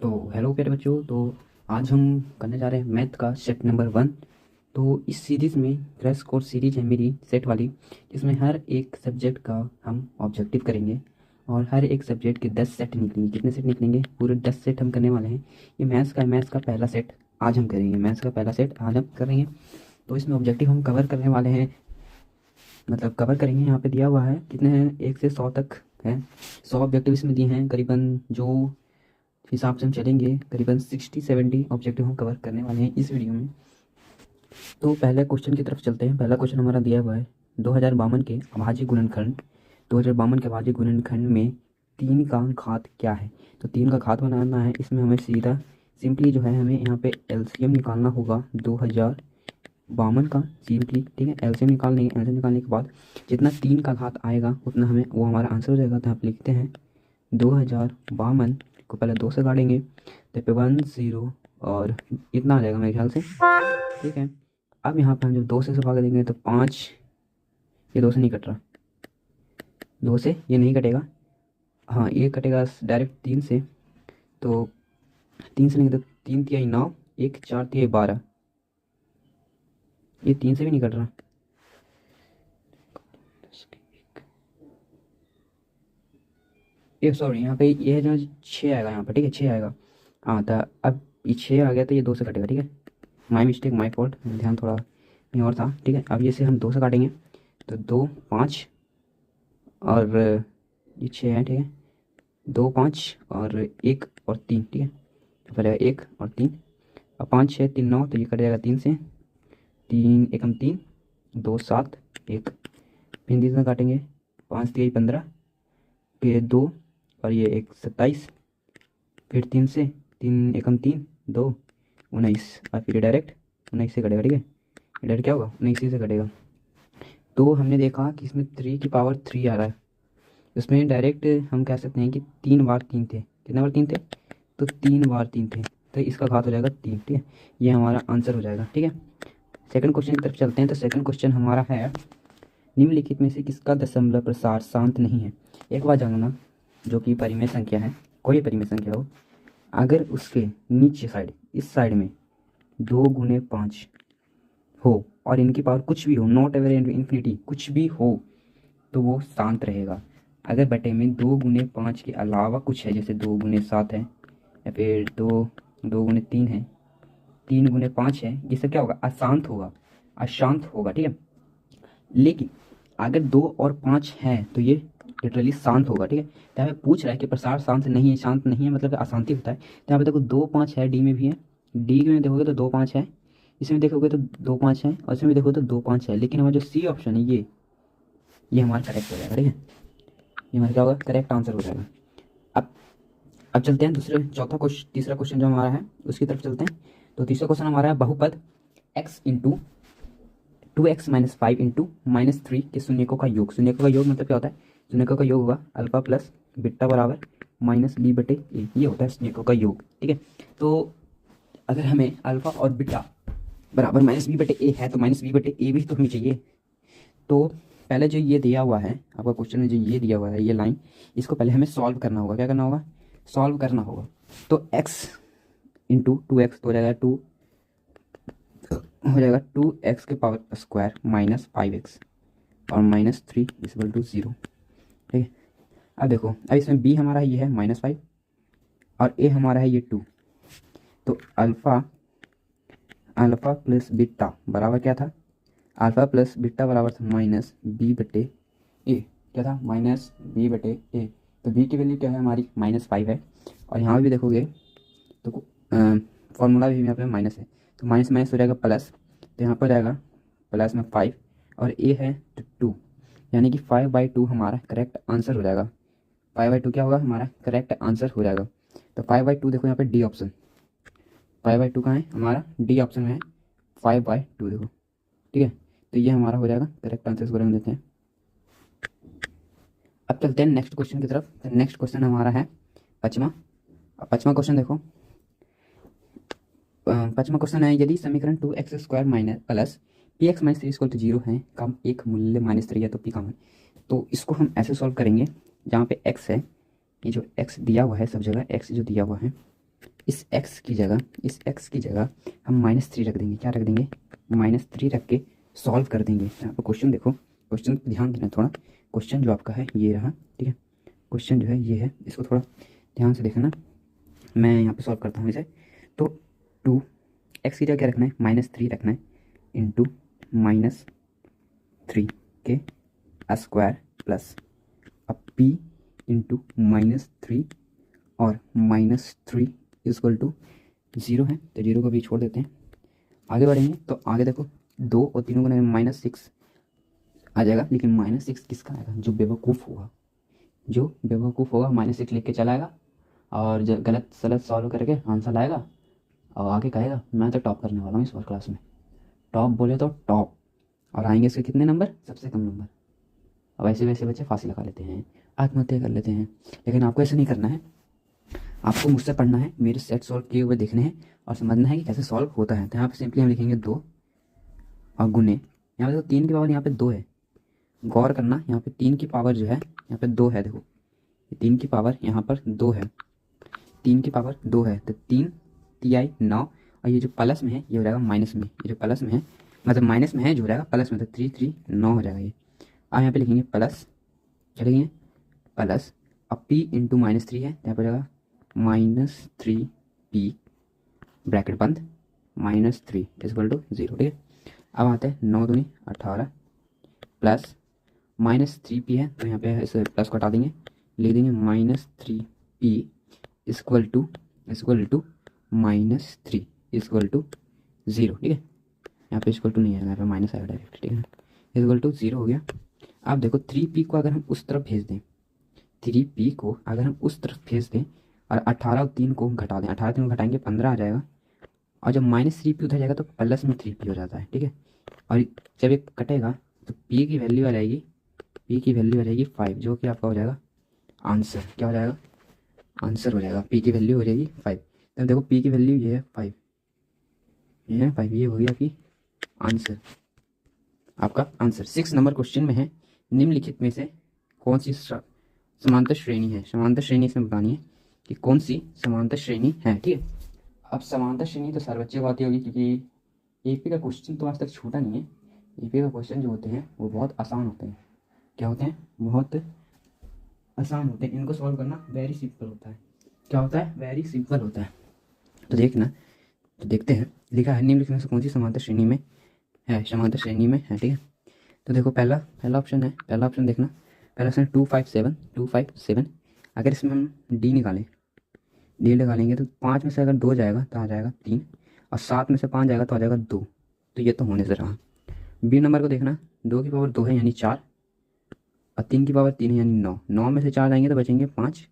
तो हेलो प्यारे बच्चों। तो आज हम करने जा रहे हैं मैथ का सेट नंबर 1। तो इस सीरीज़ में क्रैश कोर्स सीरीज है मेरी सेट वाली, जिसमें हर एक सब्जेक्ट का हम ऑब्जेक्टिव करेंगे और हर एक सब्जेक्ट के 10 सेट निकलेंगे। कितने सेट निकलेंगे? पूरे 10 सेट हम करने वाले हैं। ये मैथ्स का है, मैथ्स का पहला सेट आज हम करेंगे। मैथ्स का पहला सेट आज हम करेंगे। तो इसमें ऑब्जेक्टिव हम कवर करने वाले हैं, मतलब कवर करेंगे। यहाँ पे दिया हुआ है कितने हैं, 1 से 100 तक है। 100 ऑब्जेक्टिव इसमें दिए हैं। करीबन जो हिसाब से हम चलेंगे, करीबन 60-70 ऑब्जेक्टिव हम कवर करने वाले हैं इस वीडियो में। तो पहले क्वेश्चन की तरफ चलते हैं। पहला क्वेश्चन हमारा दिया हुआ है 2052 के अभाज्य गुणनखंड। 2052 के अभाज्य गुणनखंड में 3 का घात क्या है? तो 3 का घात बनाना है। इसमें हमें सीधा सिंपली जो है हमें यहाँ पे एलसीएम निकालना होगा 2052 का सिंपली, ठीक है। एलसीएम निकालने के बाद जितना 3 का घात आएगा उतना हमें वो हमारा आंसर हो जाएगा। तो आप लिखते हैं 2052 को पहले 2 से काटेंगे तो पे 1 0 और इतना आ जाएगा मेरे ख्याल से, ठीक है। अब यहाँ पे हम जब 2 से भाग देंगे तो 5, ये 2 से नहीं कट रहा, 2 से ये नहीं कटेगा, हाँ ये कटेगा डायरेक्ट 3 से। तो 3 से लेंगे तो 3 तिहाई 9, 1 4 तिहाई 12, ये 3 से भी नहीं कट रहा। ये सॉरी, यहाँ पे ये जो 6 आएगा यहाँ पर, ठीक है 6 आएगा। हाँ तो अब ये 6 आ गया तो ये 2 से कटेगा, ठीक है। माई मिस्टेक, माई फॉल्ट, ध्यान थोड़ा कहीं और था, ठीक है। अब ये से हम 2 से काटेंगे तो 2 5 और ये 6 है, ठीक है। 2 5 और 1 और 3, ठीक है। तो पहले 1 और 3, अब 5 6 3 9, तो ये कट जाएगा 3 से। 3 1 3, 2 7 1, फिर 3 से काटेंगे, 5 3 15, फिर 2 और ये 1 27, फिर 3 से 3 1 3 2 19, और फिर डायरेक्ट 19 से कटेगा, ठीक है। डायरेक्ट क्या होगा, 19 से कटेगा। तो हमने देखा कि इसमें 3 की पावर 3 आ रहा है। इसमें डायरेक्ट हम कह सकते हैं कि 3 बार 3 थे। कितने बार 3 थे? तो 3 बार 3 थे, तो इसका घात हो जाएगा 3, ठीक है। ये हमारा आंसर हो जाएगा, ठीक है। सेकंड क्वेश्चन की तरफ चलते हैं। तो सेकंड क्वेश्चन हमारा है निम्नलिखित में से किसका दशमलव प्रसार शांत नहीं है? एक बात जानना, जो कि परिमेय संख्या है, कोई परिमेय संख्या हो, अगर उसके नीचे साइड, इस साइड में 2 गुने 5 हो और इनकी पावर कुछ भी हो, नॉट एवर इन्फिनिटी, कुछ भी हो, तो वो शांत रहेगा। अगर बटे में 2 गुने 5 के अलावा कुछ है, जैसे 2 गुने 7 है, या फिर 2 गुने 3 है, 3 गुने 5 है, ये सब क्या होगा, अशांत होगा, अशांत होगा, ठीक है। लेकिन अगर 2 और 5 है तो ये लिटरली शांत होगा, ठीक है। तो यहाँ पे पूछ रहा है कि प्रसार शांत नहीं है, शांत नहीं है मतलब अशांति होता है। तो यहाँ पे देखो 2 5 है, डी में भी है, डी में देखोगे तो 2 5 है, इसमें देखोगे तो 2 5 है, और इसमें भी देखोगे तो 2 5 है। लेकिन हमारा जो सी ऑप्शन है ये हमारा करेक्ट हो जाएगा, ठीक है। ये हमारा क्या होगा, करेक्ट आंसर हो जाएगा। अब अब चलते हैं दूसरे तीसरा क्वेश्चन जो हमारा है उसकी तरफ चलते हैं। तो तीसरा क्वेश्चन हमारा है बहुपद x इंटू 2x-5 इंटू -3 के शून्यकों का योग। शून्यकों का योग मतलब क्या होता है? शून्यकों का योग होगा अल्फा प्लस बीटा बराबर -b/a, ये होता है शून्यकों का योग, ठीक है। तो अगर हमें अल्फा और बीटा बराबर -b/a है तो -b/a भी तो हमें चाहिए। तो पहले जो ये दिया हुआ है आपका क्वेश्चन में, जो ये दिया हुआ है ये लाइन, इसको पहले हमें सॉल्व करना होगा। क्या करना होगा? सॉल्व करना होगा। तो x इंटू 2x तो हो जाएगा 2x के पावर स्क्वायर -5x और -3 = 0, ठीक है। अब देखो, अब इसमें b हमारा ये है -5 और a हमारा है ये 2। तो अल्फ़ा प्लस बीटा बराबर क्या था? अल्फ़ा प्लस बीटा बराबर था -b/a। क्या था? -b/a। तो b की वैल्यू क्या है हमारी? -5 है। और यहाँ भी देखोगे तो फॉर्मूला भी यहाँ पे माइनस है, तो माइनस माइनस हो जाएगा प्लस, तो यहाँ पर जाएगा प्लस में 5 और a है तो 2, यानी कि 5/2 हमारा करेक्ट आंसर हो जाएगा। 5/2 क्या होगा? हमारा करेक्ट आंसर हो जाएगा। तो 5/2 देखो यहाँ पे डी ऑप्शन, 5/2 कहाँ है? हमारा डी ऑप्शन में है 5/2 देखो, ठीक है। तो ये हमारा हो जाएगा करेक्ट आंसर, इसको रख देते हैं। अब चलते हैं नेक्स्ट क्वेश्चन की तरफ। तो नेक्स्ट क्वेश्चन हमारा है पाँचवा। पाँचवा क्वेश्चन देखो, पाँचवा क्वेश्चन है यदि समीकरण 2x² माइनस प्लस px - 3 = 0 है का एक मूल्य -3 है तो p कम है। तो इसको हम ऐसे सॉल्व करेंगे जहाँ पे x है, ये जो x दिया हुआ है सब जगह x जो दिया हुआ है, इस x की जगह हम -3 रख देंगे। क्या रख देंगे? -3 रख के सॉल्व कर देंगे। यहाँ पर क्वेश्चन देखो, क्वेश्चन पे ध्यान देना थोड़ा। क्वेश्चन जो आपका है ये रहा, ठीक है। क्वेश्चन जो है ये है, इसको थोड़ा ध्यान से देखना। मैं यहाँ पे सॉल्व करता हूँ इसे। तो 2x की जगह क्या रखना है? -3 रखना है इंटू -3 के स्क्वायर प्लस अब p इंटू -3 और -3 इक्वल टू 0 है, तो 0 को भी छोड़ देते हैं। आगे बढ़ेंगे तो आगे देखो 2 और 3 को -6 आ जाएगा, लेकिन -6 किसका आएगा? जो बेवकूफ़ होगा, -6 लिख के चलाएगा और गलत सलत सॉल्व करके आंसर लाएगा और आगे कहेगा मैं तो टॉप करने वाला हूँ इस बार क्लास में। टॉप बोले तो टॉप, और आएंगे इसके कितने नंबर? सबसे कम नंबर। अब वैसे वैसे बच्चे फांसी लगा लेते हैं, आत्महत्या कर लेते हैं। लेकिन आपको ऐसा नहीं करना है, आपको मुझसे पढ़ना है, मेरे सेट सॉल्व किए हुए देखने हैं और समझना है कि कैसे सॉल्व होता है। तो यहाँ पे सिंपली हम लिखेंगे 2 और गुने, यहाँ पे देखो 3 की पावर यहाँ पे 2 है। गौर करना, यहाँ पे 3 की पावर जो है यहाँ पे 2 है। देखो 3 की पावर यहाँ पर 2 है, 3 की पावर 2 है, तो 3 तिहाई 9, और ये जो प्लस में है ये हो जाएगा माइनस में। ये जो प्लस में है मतलब माइनस में है जो हो जाएगा प्लस में, तो 3 3 9 हो जाएगा ये। अब यहाँ पे लिखेंगे प्लस, क्या लिखेंगे? प्लस। अब p इंटू -3 है, यहाँ पर जाएगा -3p ब्रैकेट बंद -3 इक्वल टू 0, ठीक है। अब आते हैं 9 दूनी 18 प्लस -3p है, तो यहाँ पे इस प्लस को हटा देंगे, लिख देंगे -3p equal to -3 equal to 0, ठीक है। यहाँ पे इक्वल टू नहीं है, यहाँ पे माइनस आएगा डायरेक्ट, ठीक है। इक्वल टू 0 हो गया। अब देखो 3p को अगर हम उस तरफ भेज दें, 3p को अगर हम उस तरफ भेज दें और 18 और 3 को घटा दें, 18 3 को घटाएंगे 15 आ जाएगा, और जब -3p उधर जाएगा तो प्लस में 3p हो जाता है, ठीक है। और जब एक कटेगा तो p की वैल्यू आ जाएगी, 5, जो कि आपका हो जाएगा आंसर। क्या हो जाएगा? आंसर हो जाएगा, p की वैल्यू हो जाएगी 5। तब देखो p की वैल्यू ये है 5, ये है 5, ये हो गया आपकी आंसर, आपका आंसर। 6 नंबर क्वेश्चन में है, निम्नलिखित में से कौन सी समांतर श्रेणी है? समांतर श्रेणी इसमें बतानी है कि कौन सी समांतर श्रेणी है, ठीक है। अब समांतर श्रेणी तो सारे बच्चे को आती होगी, क्योंकि एपी का क्वेश्चन तो आज तक छूटा नहीं है। एपी का क्वेश्चन जो होते हैं वो बहुत आसान होते हैं। क्या होते हैं? बहुत आसान होते हैं, इनको सॉल्व करना वेरी सिंपल होता है। क्या होता है? वेरी सिंपल होता है। तो देखना, तो देखते हैं। लिखा है निम्नलिखित में से कौन सी समांतर श्रेणी में है? समांतर श्रेणी में है, ठीक है। तो देखो पहला ऑप्शन है, पहला ऑप्शन देखना, पहला ऑप्शन 257। अगर इसमें हम डी निकालें, डी निकालेंगे तो 5 में से अगर 2 जाएगा तो आ जाएगा 3, और 7 में से 5 जाएगा तो आ जाएगा 2, तो ये तो होने से रहा। बी नंबर को देखना, 2 की पावर 2 है यानी 4, और 3 की पावर 3 है यानी 9। 9 में से 4 जाएंगे तो बचेंगे 5,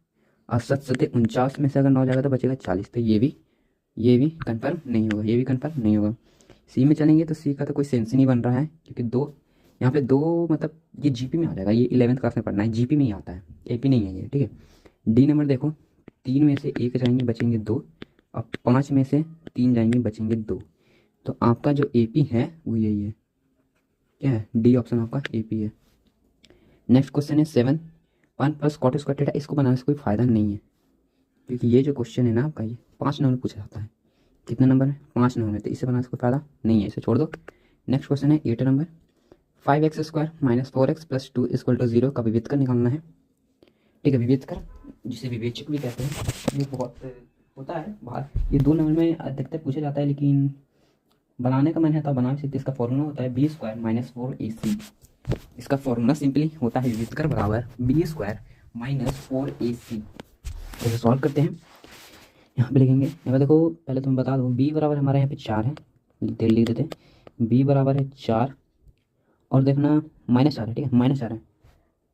और 7 7 49 में से अगर 9 जाएगा तो बचेगा 40, तो ये भी कंफर्म नहीं होगा, ये भी कंफर्म नहीं होगा। सी में चलेंगे तो सी का तो कोई सेंस ही नहीं बन रहा है, क्योंकि 2 यहाँ पे 2 मतलब ये जीपी में आ जाएगा, ये 11th क्लास में पढ़ना है, जीपी में ही आता है, एपी नहीं है ये, ठीक है। डी नंबर देखो, 3 में से 1 जाएंगे बचेंगे 2, और 5 में से 3 जाएंगे बचेंगे 2, तो आपका जो एपी है वो यही है। क्या है? डी ऑप्शन आपका एपी है। नेक्स्ट क्वेश्चन है 7, 1 प्लस कॉट स्क्वायर थीटा। इसको बनाने से कोई फायदा नहीं है, क्योंकि ये जो क्वेश्चन है ना आपका, ये 5 नंबर पूछा जाता है। कितने नंबर है? 5 नंबर है, तो इसे बनाने से कोई फायदा नहीं है, इसे छोड़ दो। नेक्स्ट क्वेश्चन है 8 नंबर, 5x² - 4x + 2 = 0 का विभेदकर निकालना है, ठीक है। विभेदकर जिसे विवेचक भी कहते हैं, ये बहुत होता है बाहर, ये 2 नंबर में अधिकतर पूछा जाता है, लेकिन बनाने का मन है तो बना भी सकते। इसका फॉर्मूला होता है b² - 4ac। इसका फॉर्मूला सिंपली होता है विभेदकर बराबर b² - 4ac। तो सॉल्व करते हैं। यहाँ पे लिखेंगे, यहाँ पे देखो पहले तो मैं बता दूँ, b बराबर हमारे यहाँ पे 4 है, लिख देते हैं। b बराबर है 4, और देखना -4 है, ठीक है, -4 है।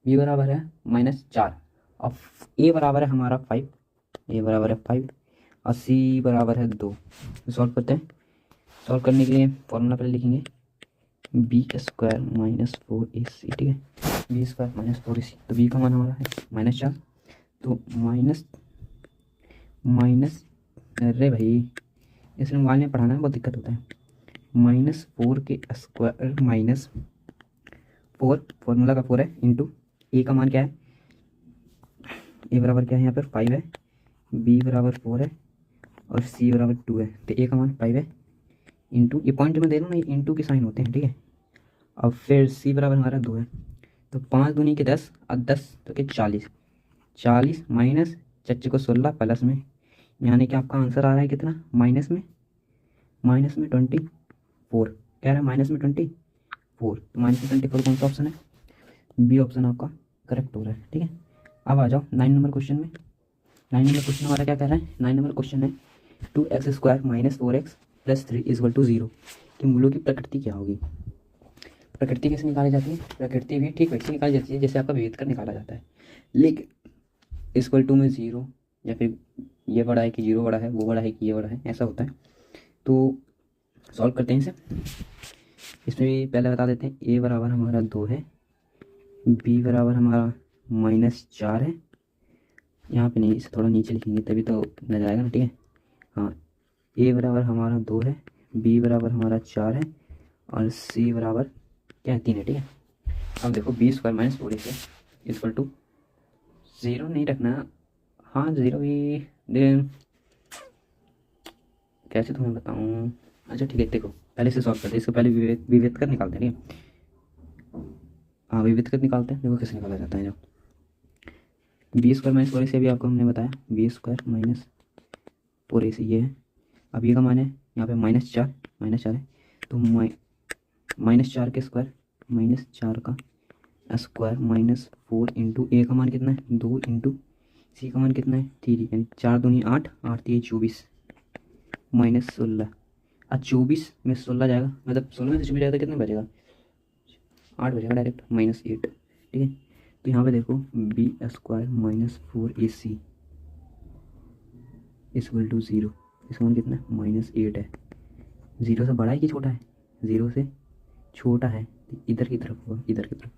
b बराबर है -4, और a बराबर है हमारा 5, a बराबर है 5, और c बराबर है 2। सॉल्व करते हैं। सॉल्व करने के लिए फॉर्मूला पहले लिखेंगे b² - 4ac, ठीक है। b² - 4ac, तो b का मान हमारा है -4, तो माइनस, अरे भाई इसमें मोबाइल में पढ़ाना में बहुत दिक्कत होता है। -4 के स्क्वायर -4, फॉर्मूला का 4 है, इंटू ए का मान क्या है? ए बराबर क्या है यहाँ पर? 5 है, बी बराबर 4 है, और सी बराबर 2 है, तो ए का मान 5 है इंटू, ये पॉइंट जो मैं दे रहा हूँ ना, इंटू के साइन होते हैं, ठीक है। अब फिर सी बराबर हमारा 2 है, तो 5 दूनी के 10 और 10 तो के 40, 40 माइनस चच्चे को 16 प्लस में, यानी कि आपका आंसर आ रहा है कितना, माइनस में 24 कह रहा है, माइनस में 24, तो माइनस में 24 कौन सा ऑप्शन है, बी ऑप्शन आपका करेक्ट हो रहा है, ठीक है। अब आ जाओ 9 नंबर क्वेश्चन में। 9 नंबर क्वेश्चन हमारा क्या कह रहा है, 9 नंबर क्वेश्चन है 2x² minus 4x plus 3 equal to 0 कि मूलों की प्रकृति क्या होगी। प्रकृति कैसे निकाली जाती है, प्रकृति भी ठीक वैसे निकाली जाती है जैसे आपका विभेदकर निकाला जाता है, लेकिन इक्वल टू में 0 या फिर ये बड़ा है कि 0 बड़ा है, वो बड़ा है कि ये बड़ा है, ऐसा होता है। तो सॉल्व करते हैं इसे। इसमें भी पहले बता देते हैं, ए बराबर हमारा 2 है, बी बराबर हमारा -4 है, यहाँ पे नहीं, इसे थोड़ा नीचे लिखेंगे तभी तो नजर आएगा ना, ठीक है। हाँ, ए बराबर हमारा 2 है, बी बराबर हमारा 4 है और सी बराबर क्या है, 3 है, ठीक है। अब देखो b² minus 4ac equal to 0 नहीं रखना, हाँ 0 भी कैसे तुम्हें बताऊँ, अच्छा ठीक है, देखो पहले से सॉल्व करते हैं, इसको पहले विभेद कर निकालते हैं, ठीक है। हाँ विभेद कर निकालते हैं, देखो कैसे निकाला जाता है। जब b² माइनस 4ac अभी आपको हमने बताया, b² माइनस 4ac ये है। अब ये का मान है यहाँ पे -4 है, तो -4 के स्क्वायर, -4 का स्क्वायर -4 इंटू ए का मान कितना है 2 इंटू सी का मान कितना है 3, यानी 4 दूनी 8, 8 3 24 -16। अब 24 में 16 जाएगा, मतलब 16 में से 24 जाएगा तो कितना बचेगा, 8 बचेगा डायरेक्ट, -8, ठीक है। तो यहाँ पे देखो b² minus 4ac equal to 0, इसका मान कितना है -8 है। 0 से बड़ा है कि छोटा है, 0 से छोटा है, इधर की तरफ होगा, इधर की तरफ,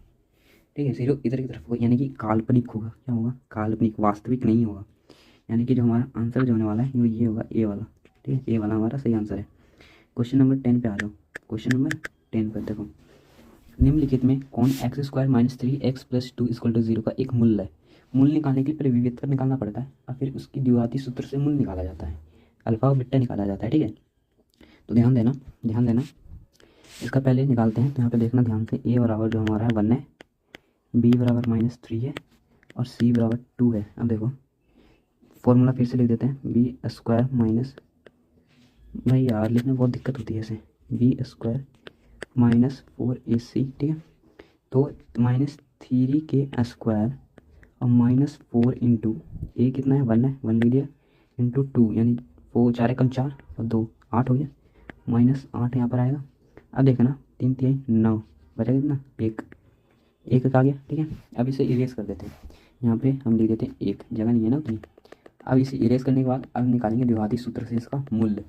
ठीक है। 0 इधर की तरफ होगा, यानी कि काल्पनिक होगा, क्या होगा, काल्पनिक, वास्तविक नहीं होगा। यानी कि जो हमारा आंसर जो होने वाला है वो ये होगा, ए वाला, ठीक है। ए वाला हमारा सही आंसर है। क्वेश्चन नंबर 10 पे आ जाओ। क्वेश्चन नंबर 10 पर देखो, निम्नलिखित में कौन x² minus 3x plus 2 equal to 0 का एक मूल्य है। मूल्य निकालने के लिए पहले विभेदकर निकालना पड़ता है और फिर उसकी द्विघाती सूत्र से मूल्य निकाला जाता है, अल्फा और बीटा निकाला जाता है, ठीक है। तो ध्यान देना, इसका पहले निकालते हैं। तो यहाँ पे देखना ध्यान से, ए बराबर जो हमारा है 1 है, बी बराबर -3 है और सी बराबर 2 है। अब देखो फॉर्मूला फिर से लिख देते हैं, b² माइनस, भाई यार लिखने में बहुत दिक्कत होती है ऐसे, b² माइनस 4ac, ठीक है। तो -3 के स्क्वायर और -4 इंटू ए कितना है 1 लिख दिया, इंटू 2 यानी 4 4 कम 4 और 2 8 हो गया, -8 यहाँ पर आएगा। अब देखना 3 3 9 बचा कितना, एक आ गया, ठीक है। अब इसे इरेज कर देते हैं, यहाँ पे हम लिख देते हैं, एक जगह नहीं है ना उतनी। अब इसे इरेज करने के बाद अब निकालेंगे द्विघाती सूत्र से इसका मूल्य,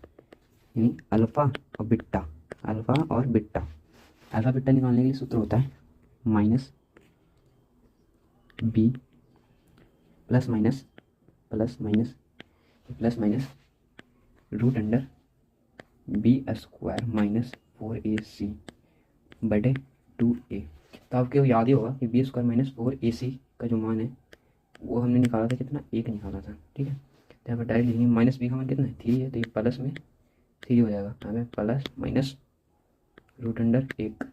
यानी अल्फा और बीटा, अल्फा बीटा निकालने के लिए सूत्र होता है -b plus minus root under b² minus 4ac बटे 2a। तो आपको याद ही होगा कि b² माइनस 4ac का जो मान है वो हमने निकाला था कितना, 1 निकाला था, ठीक है। तो यहाँ पर डायरेक्ट लिखेंगे, माइनस बी का मान कितना है 3 है, तो ये प्लस में 3 हो जाएगा, हमें प्लस माइनस रूट अंडर 1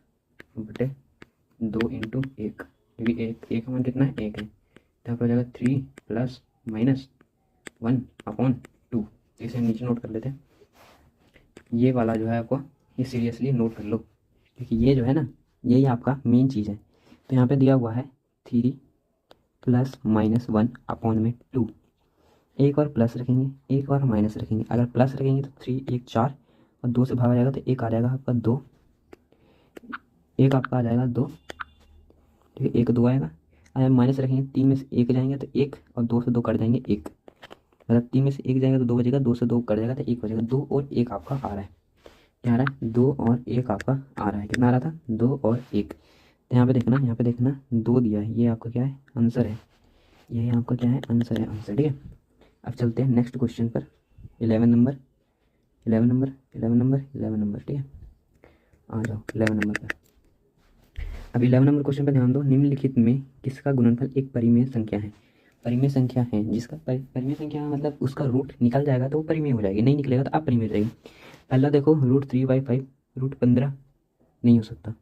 बटे 2 इंटू 1, क्योंकि एक का मान कितना है 1 है, तो यहाँ पर हो जाएगा 3 प्लस माइनस 1/2। इसे नीचे नोट कर लेते हैं, ये वाला जो है आपको ये सीरियसली नोट कर लो, क्योंकि ये जो है ना यही आपका मेन चीज़ है। तो यहाँ पे दिया हुआ है 3 प्लस माइनस 1/2, एक और प्लस रखेंगे एक और माइनस रखेंगे, अगर प्लस रखेंगे तो 3 1 4 और 2 से भागा जाएगा तो एक आ जाएगा आपका 2, एक आपका आ जाएगा 2, ठीक है, 1 2 आएगा। अगर माइनस रखेंगे 3 में से 1 जाएंगे तो 1 और 2 से 2 कट जाएंगे 1, मतलब 3 में से 1 जाएगा तो 2 बचेगा, 2 से 2 कट जाएगा तो 1 बचेगा। 2 और 1 आपका आ रहा है, क्या आ रहा है 2 और 1 आपका आ रहा है, कितना आ रहा था 2 और 1। तो यहाँ पे देखना 2 दिया है, ये आपका क्या है आंसर है, यही आपका क्या है आंसर है, आंसर, ठीक है। अब चलते हैं नेक्स्ट क्वेश्चन पर, 11 नंबर, ठीक है। आ जाओ 11 नंबर पर। अब 11 नंबर क्वेश्चन पर ध्यान दो, निम्नलिखित में किसका गुणनफल एक परिमेय संख्या है। परिमेय संख्या है जिसका परिमेय संख्या मतलब उसका रूट निकल जाएगा तो वो परिमेय हो जाएगी, नहीं निकलेगा तो अपरिमेय हो जाएगी। पहला देखो √3/5 √15 नहीं हो सकता।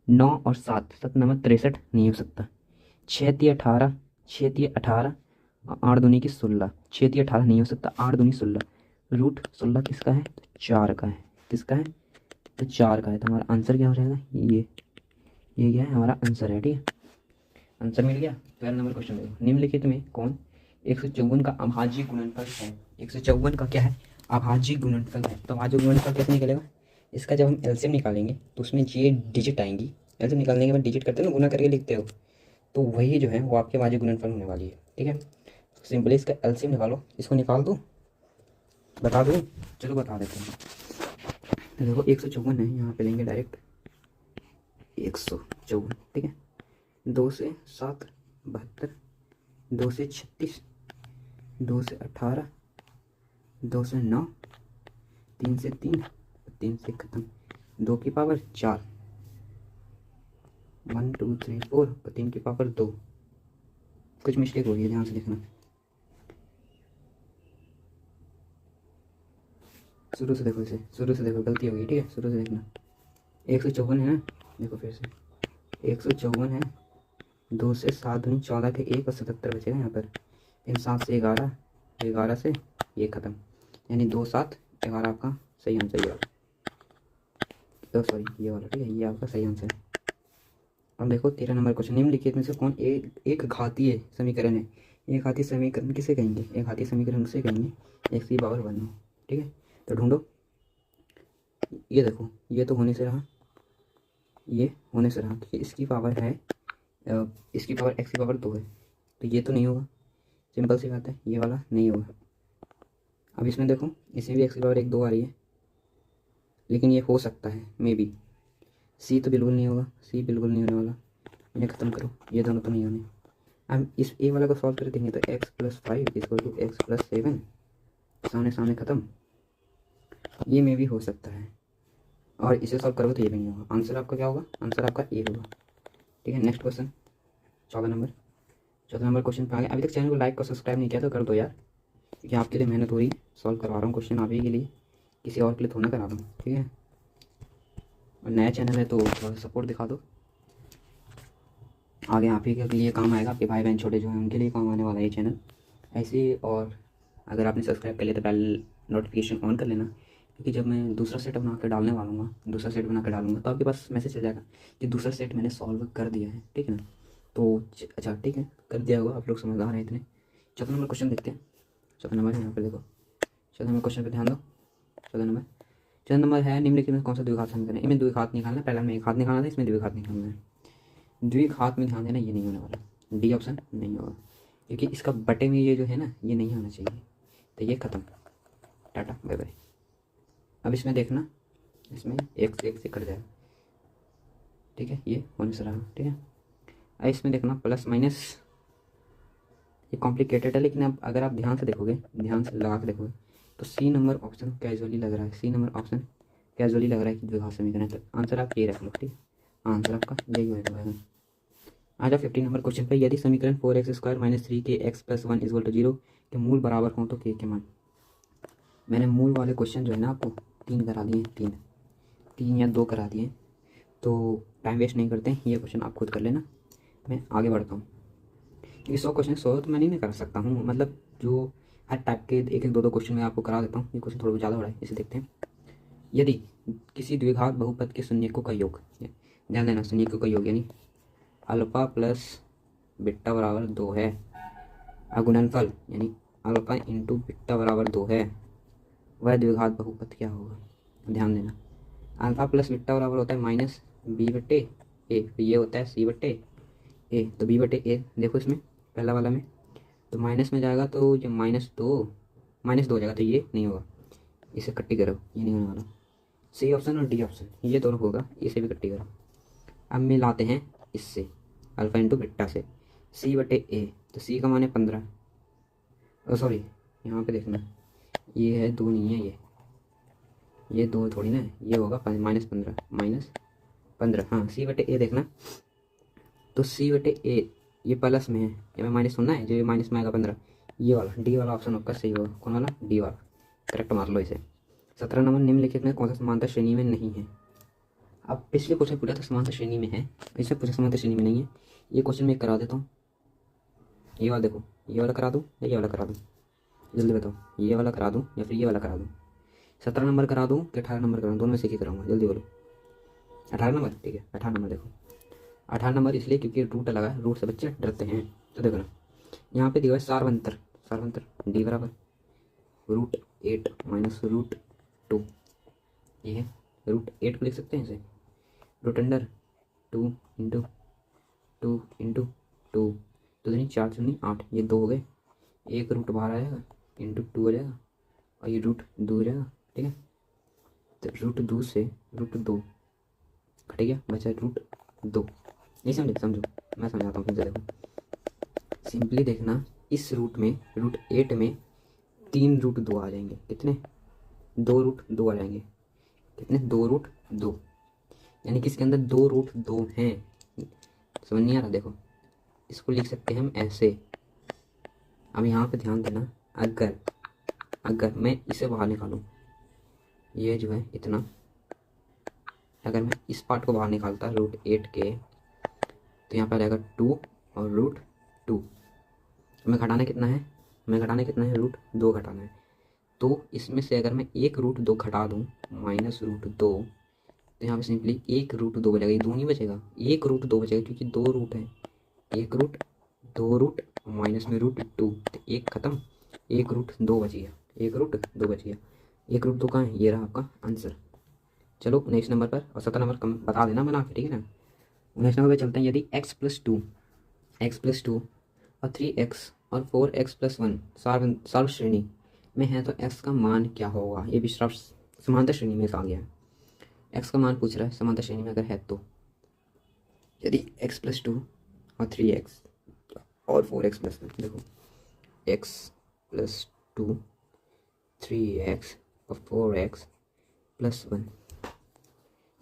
9 और 7 7 नंबर 63 नहीं हो सकता। 6×3 = 18 6×3 = 18 8 दूनी की 16 6×3 = 18 नहीं हो सकता। 8 दूनी 16 √16 किसका है तो 4 का है। किसका है तो 4 का है। तो हमारा आंसर क्या हो जाएगा ये क्या है हमारा आंसर है। ठीक है आंसर मिल गया। 12 नंबर क्वेश्चन देखो निम्नलिखित में कौन 154 का अभाज्य गुणनफल है। 154 का क्या है अभाज्य गुणनफल है। तो अभाज्य गुणनफल कैसे निकलेगा इसका जब हम एलसीएम निकालेंगे तो उसमें ये डिजिट आएंगी। एलसीएम निकालने के बाद डिजिट करते हो ना गुना करके लिखते हो तो वही जो है वो आपके अभाज्य गुणनफल होने वाली है। ठीक है सिंपली इसका एलसीएम निकालो। इसको निकाल दो बता दो चलो बता देते हैं। तो देखो 154 है यहाँ पे लेंगे डायरेक्ट 154 ठीक है। 2 से 7 72 2 से 36 2 से 18 2 से 9 3 से 3 3 से खत्म 2 की पावर 4 1 2 3 4 और 3 की पावर 2। कुछ मिस्टेक हो रही है ध्यान से देखना। शुरू से देखो इसे शुरू से देखो गलती होगी। ठीक है शुरू से देखना 154 है ना देखो फिर से 154 है। 2 से 7 दूनी 14 के 1 और 77 बचेगा यहाँ पर। इन 7 से 11 11 से ये ख़त्म यानी 2 7 11 आपका सही आंसर ये तो सॉरी ये वाला ठीक है ये आपका सही आंसर है। अब देखो 13 नंबर क्वेश्चन निम्नलिखित में से कौन एक घातीय समीकरण है। एक घातीय समीकरण किसे कहेंगे एक घातीय समीकरण किसे कहेंगे x की पावर 1 हो। ठीक है तो ढूंढो। ये देखो ये तो होने से रहा ये होने से रहा तो इसकी पावर है इसकी पावर x की पावर 2 है तो ये तो नहीं होगा। सिंपल सी बात है ये वाला नहीं होगा। अब इसमें देखो इसमें भी x की पावर 1 2 आ रही है लेकिन ये हो सकता है मे बी। सी तो बिल्कुल नहीं होगा सी बिल्कुल नहीं होने वाला। इन्हें ख़त्म करो ये दोनों तो नहीं होने। अब इस ए वाला को सॉल्व कर देंगे तो x+5 = x+7 सामने सामने ख़त्म। ये मे भी हो सकता है और इसे सॉल्व करोगे तो ये भी नहीं होगा। आंसर आपका क्या होगा आंसर आपका ए होगा। ठीक है नेक्स्ट क्वेश्चन 14 नंबर क्वेश्चन पे आ गए। अभी तक चैनल को लाइक और सब्सक्राइब नहीं किया तो कर दो यार क्योंकि आपके लिए मेहनत हो रही है। सॉल्व करवा रहा हूँ क्वेश्चन आप ही के लिए किसी और के लिए थोड़ा करा रहा हूँ। ठीक है और नया चैनल है तो थोड़ा सपोर्ट दिखा दो आगे आप ही के लिए काम आएगा। आपके भाई बहन छोटे जो हैं उनके लिए काम आने वाला है ये चैनल ऐसे। और अगर आपने सब्सक्राइब कर लिया तो बेल नोटिफिकेशन ऑन कर लेना क्योंकि जब मैं दूसरा सेट बना कर डालने वाला हूँ दूसरा सेट बना कर डालूंगा तो आपके पास मैसेज चल जाएगा कि दूसरा सेट मैंने सॉल्व कर दिया है। ठीक है ना तो अच्छा ठीक है कर दिया होगा आप लोग समझदार हैं इतने। 14 नंबर क्वेश्चन देखते हैं। 14 नंबर यहाँ पर देखो 14 नंबर क्वेश्चन पर ध्यान दो। 14 नंबर है निम्नलिखित में कौन सा द्विघात समीकरण है। इनमें द्विघात निकालना पहला में एक घात निकालना था इसमें द्विघात निकालना है। द्विघात में ध्यान देना ये नहीं होने वाला डी ऑप्शन नहीं होगा क्योंकि इसका बटे में ये जो है ना ये नहीं होना चाहिए तो ये ख़त्म टाटा बाय बाय। अब इसमें देखना इसमें एक से कट जाएगा। ठीक है ये होने से रहा। ठीक है अब इसमें देखना प्लस माइनस ये कॉम्प्लिकेटेड है लेकिन अब अगर आप ध्यान से देखोगे ध्यान से लगा के देखोगे तो सी नंबर ऑप्शन कैजुअली लग रहा है। सी नंबर ऑप्शन कैजुअली लग रहा है कि द्विघात समीकरण है तो आंसर आप ये रख लो। ठीक है आंसर आपका यही होगा। आ जाओ 15 नंबर क्वेश्चन पे। यदि समीकरण 4x² - 3 x+1 = 0 के मूल बराबर हों तो k के मान। मैंने मूल वाले क्वेश्चन जो है ना आपको 3 करा दिए 3 या 2 करा दिए तो टाइम वेस्ट नहीं करते ये क्वेश्चन आप खुद कर लेना। मैं आगे बढ़ता हूँ क्योंकि 100 क्वेश्चन 100 तो मैं नहीं कर सकता हूँ मतलब जो हर टाइप के एक 2 क्वेश्चन मैं आपको करा देता हूँ। ये क्वेश्चन थोड़ा ज़्यादा बड़ा है इसे देखते हैं। यदि किसी द्विघात बहुपद के शून्यकों का योग ध्यान देना शून्यकों का योग यानी अल्फा प्लस बीटा बराबर 2 है गुणनफल यानी अल्फा इंटू बीटा बराबर 2 है वह द्विघात बहुपद क्या होगा। ध्यान देना अल्फा प्लस बीटा बराबर होता है -b/a तो ये होता है c/a तो b/a देखो इसमें पहला वाला में तो माइनस में जाएगा तो ये -2 हो जाएगा तो ये नहीं होगा। इसे कट्टी करो ये नहीं होने वाला। सी ऑप्शन और डी ऑप्शन ये दोनों होगा इसे भी कट्टी करो। अब मिलाते हैं इससे अल्फा इंटू बीटा से c/a तो c का मान है 15 सॉरी यहाँ पे देखना ये है 2 नहीं है ये 2 थोड़ी ना ये होगा -15 हाँ c/a देखना तो c/a ये प्लस में है, ये में माइनस होना है, जो माइनस में आएगा 15, ये वाला डी वाला ऑप्शन आपका सही होगा। कौन वाला? डी वाला, करेक्ट मार लो इसे। 17 नंबर, निम्नलिखित में कौन सा समानता श्रेणी में नहीं है? अब पिछले क्वेश्चन पूछा था समानता श्रेणी में है, पिछले पूछा समानता श्रेणी में नहीं है। ये क्वेश्चन मैं करा देता हूँ। ये वाला देखो, ये वाला करा दूँ या ये वाला करा दूँ? जल्दी बताओ, ये वाला करा दूँ या फिर ये वाला करा दूँ? 17 नंबर करा दूँ कि 18 नंबर करा दूँ? दोनों में से एक ही कराऊंगा, जल्दी बोलो। 18 नंबर, ठीक है 18 नंबर। देखो 18 नंबर इसलिए क्योंकि रूट लगा है, रूट से बच्चे डरते हैं। तो देखो ना, यहाँ पे दिया है सारवंतर, सारवंतर डी बराबर √8 माइनस √2, ये है √8 को लिख सकते हैं इसे √2 इंटू 2 इंटू 2, तो नहीं 4 शून्य 8, ये 2 हो गए, एक रूट बाहर आएगा इंटू 2 हो जाएगा और ये √2 हो जाएगा, ठीक है। तो √2 से √2 घट गया, बचा √2। नहीं समझे? समझो, मैं समझाता हूँ फिर से। देखो सिंपली देखना, इस रूट में √8 में 3 √2 आ जाएंगे। कितने? 2 √2 आ जाएंगे। कितने? 2 √2, यानी कि इसके अंदर 2 √2 हैं। समझ नहीं आ रहा? देखो इसको लिख सकते हैं हम ऐसे। अब यहाँ पे ध्यान देना, अगर मैं इसे बाहर निकालूँ, ये जो है इतना, अगर मैं इस पार्ट को बाहर निकालता √8 के, तो यहाँ पर आ जाएगा 2 और √2। हमें घटाना कितना है? √2 घटाना है। तो इसमें से अगर मैं एक √2 घटा दूँ माइनस √2, तो यहाँ पे सिंपली एक √2 बचेगा, ये 2 नहीं बचेगा, एक √2 बचेगा क्योंकि 2 रूट है। एक रूट, 2 रूट माइनस में √2, तो एक खत्म, एक √2 बच गया, एक √2 बच गया। एक √2 कहाँ है? ये रहा आपका आंसर। चलो नेक्स्ट नंबर पर, और 17 नंबर कम बता देना बना के, ठीक है ना। नेक्स्ट नंबर पे चलते हैं। यदि x+2 और 3x और 4x+1 सार्व श्रेणी में है तो x का मान क्या होगा? ये भी समांतर श्रेणी में आ गया है। x का मान पूछ रहा है समांतर श्रेणी में अगर है तो। यदि x+2 और 3x और 4x+1, देखो x+2 3x और 4x+1,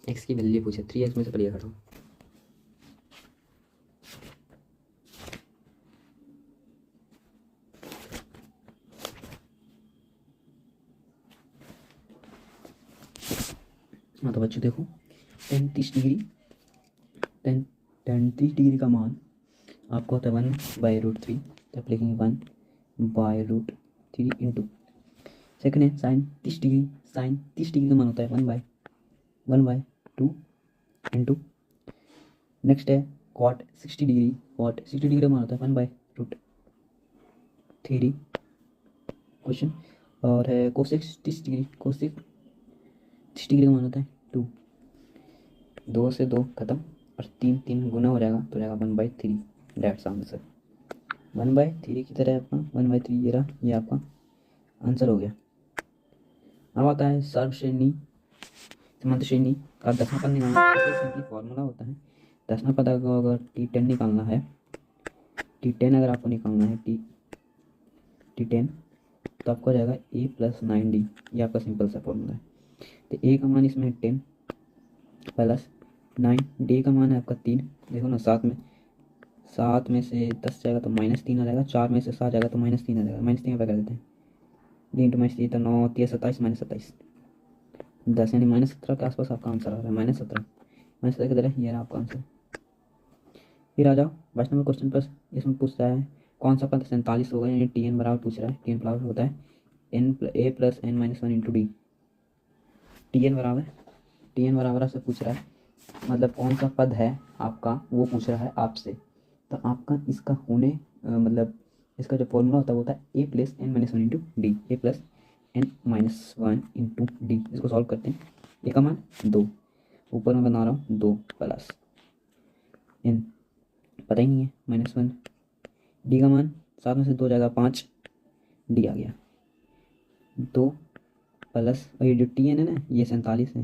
x की वैल्यू पूछे, 3x में से पहले घटाओ, हाँ तो बच्चों देखो 33 डिग्री, 33 डिग्री का मान आपको होता है 1/√3, तो आप लिखेंगे 1/√3 इंटू, सेकेंड है साइन 30 डिग्री का मान होता है 1/2 इंटू, नेक्स्ट है कॉट 60 डिग्री का मान होता है 1/√3 क्वेश्चन, और है कोसेक 30 डिग्री का मान होता है 2, 2 से 2 खत्म और 3 गुना हो जाएगा, तो जाएगा 1/3। डेट्स आंसर 1/3 की तरह आपका 1/3 ये रहा, ये आपका आंसर हो गया। अब आता है समांतर श्रेणी का 10वां पद निकालना है। सिंपली फॉर्मूला होता है 10वां पद को अगर T10 निकालना है, T10 अगर आपको निकालना है T10, तो आपको हो जाएगा a + 9d, ये आपका सिंपल सा फॉर्मूला है। तो a का मान इसमें 10 + 9, d का मान है आपका 3, देखो ना 7 में से 10 जाएगा तो -3 आ जाएगा, 4 में से 7 जाएगा तो -3 आ जाएगा, -3 पे कर देते हैं, 3 × -3 तो 9, 3 27, -27, 10 यानी -17 के आसपास आपका आंसर आ रहा है। -17 की तरह ये रहा आपका आंसर। फिर आ जाओ 22 नंबर क्वेश्चन पर। इसमें पूछ रहा है कौन सा पद 47 होगा, यानी Tn बराबर पूछ रहा है। Tn बराबर होता है a + n - 1 × d। Tn बराबर आपसे पूछ रहा है, मतलब कौन सा पद है आपका वो पूछ रहा है आपसे। तो आपका इसका मतलब इसका जो फॉर्मूला होता है वो होता है a + n - 1 × d, a + n - 1 × d। इसको सॉल्व करते हैं। a का मान 2, ऊपर में बना रहा हूँ 2 + n, पता ही नहीं है -1, d का मान 7 में से 2 जाएगा 5, d आ गया 2 + और ये जो Tn है ना ये 47 है,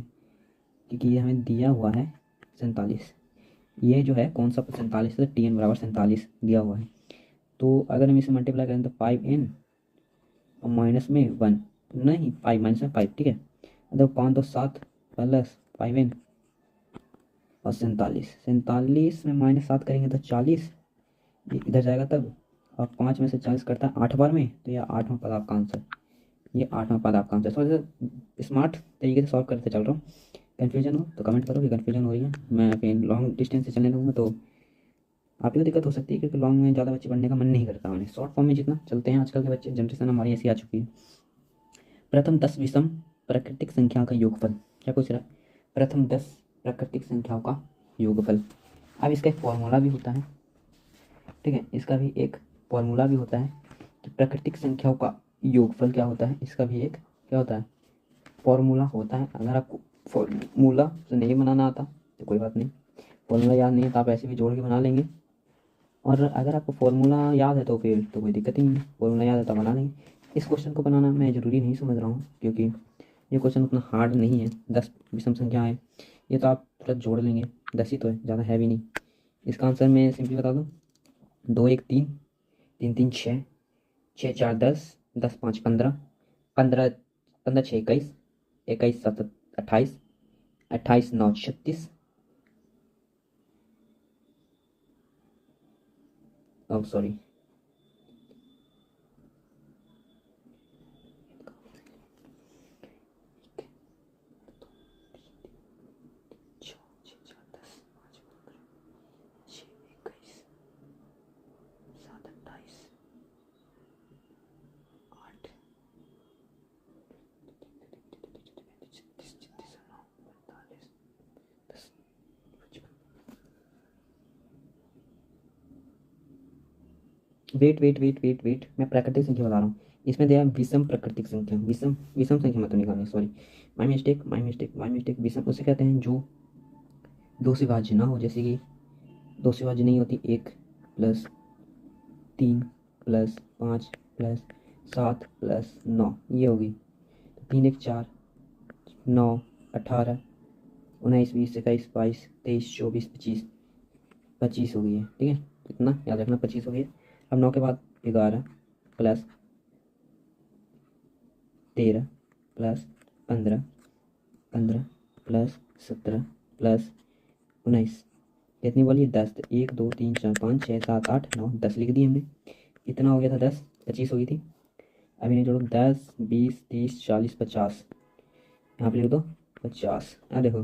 क्योंकि ये हमें दिया हुआ है 47। ये जो है कौन सा 47 है? Tn बराबर 47 दिया हुआ है। तो अगर हम इसे मल्टीप्लाई करें तो 5n और माइनस में 1, नहीं 5 माइनस में 5, ठीक है। मतलब 5 तो 7 + 5n और 47 में -7 करेंगे तो 40, ये इधर जाएगा तब, और 5 में से 40 कटता है 8 बार में, तो यह 8वां पद आपका आंसर, ये 8वां पद आपका आंसर। थोड़ा सा स्मार्ट तरीके से सॉल्व करते चल रहा हूँ। कन्फ्यूजन हो तो कमेंट करो कि कन्फ्यूजन हो रही है। मैं फिर लॉन्ग डिस्टेंस से चलने लगूँगा तो आप ही को दिक्कत हो सकती है, क्योंकि लॉन्ग में ज़्यादा बच्चे पढ़ने का मन नहीं करता उन्हें। शॉर्ट फॉर्म में जितना चलते हैं आजकल के बच्चे, जनरेशन हमारी ऐसी आ चुकी है। प्रथम 10 विषम प्राकृतिक संख्याओं का योगफल, क्या पूछ रहा है? प्रथम 10 प्राकृतिक संख्याओं का योगफल। अब इसका एक फॉर्मूला भी होता है, ठीक है, इसका भी एक फॉर्मूला भी होता है कि प्राकृतिक संख्याओं का योगफल क्या होता है। इसका भी एक क्या होता है, फॉर्मूला होता है। अगर आपको फॉर्मूला से नहीं बनाना आता तो कोई बात नहीं, फॉर्मूला याद नहीं है तो आप ऐसे भी जोड़ के बना लेंगे। और अगर आपको फॉर्मूला याद है तो फिर तो कोई दिक्कत ही नहीं है, फॉर्मूला याद है तो बना लेंगे। इस क्वेश्चन को बनाना मैं ज़रूरी नहीं समझ रहा हूँ, क्योंकि ये क्वेश्चन उतना हार्ड नहीं है। 10 विषम संख्या है, ये तो आप तुरंत जोड़ लेंगे, 10 ही तो है, ज़्यादा है भी नहीं। इसका आंसर मैं सिंपली बता दूँ, 2 1 3, 3 3 6, 6 4 10, 10 5 15, 15 15 6 21, 21 7 28, 28 9 36, ओह सॉरी, वेट, मैं प्राकृतिक संख्या बता रहा हूँ। इसमें दिया है विषम प्राकृतिक संख्या, विषम विषम संख्या मत निकालनी, सॉरी, माई मिस्टेक। विषम उसे कहते हैं जो दो से भाज्य ना हो, जैसे कि दो से भाज्य नहीं होती, 1 + 3 + 5 + 7 + 9, ये होगी। तो 3 1 4, 9 18 19 20 21 22 23 24 25, 25 हो गई है, ठीक है, इतना याद रखना, 25 हो गई है। अब 9 के बाद 11 + 13 + 15, 15 + 17 + 19, कितनी बोली? 10। 1 2 3 4 5 6 7 8 9 10 लिख दी हमने। कितना हो गया था? 10, 25 हो गई थी। अब इन्हें जोड़ो, 10 20 30 40 50, यहाँ पे लिख दो 50। अब देखो,